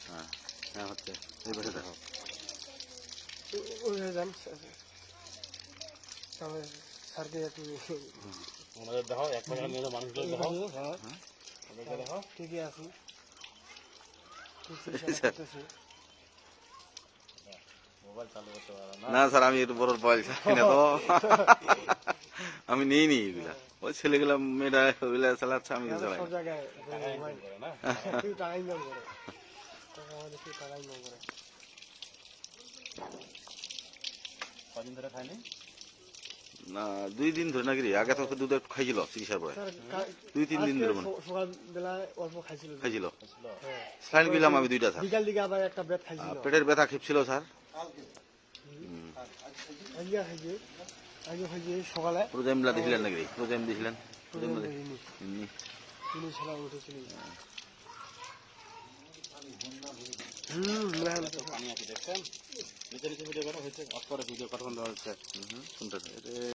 হ্যাঁ হ্যাঁ হচ্ছে এই পাশে দেখো আমাদের দেখো এক পাশে নিলে মানুষগুলো দেখো দেখো ঠিকই আছে মোবাইল চালু করতে পারো না না স্যার আমি একটু বড় মোবাইল চালাই না তো আমি নিই নি এগুলা ওই ছেলেগুলা মেয়েরা ওগুলা চালাচ্ছে আমি চালাই সব জায়গায় করে না টাকা ইনকাম করে টাকা আমাদের টাকা ইনকাম করে কদিন ধরে খাইনি না 2 দিন ধরে নাকি আগে তো দুধ একটু খাইছিল চিকিৎসার পরে 2-3 দিন ধরে সকালবেলায় অল্প খাইছিল খাইছিল হ্যাঁ স্যালাইন দিলাম আমি 2টা স্যার বিকাল দিকে আবার একটা বেড খাইছিল পেটের ব্যথা খেপছিল স্যার আগে খাইছি সকালে প্রোজাইমলা দিছিলেন নাকি প্রোজাইম দিছিলেন উঠেছিল পানি আছে দেখছেন নিচে নিচে ভিডিও করা হয়েছে অফ করে ভিডিও কথা বলা হচ্ছে শুনতেছে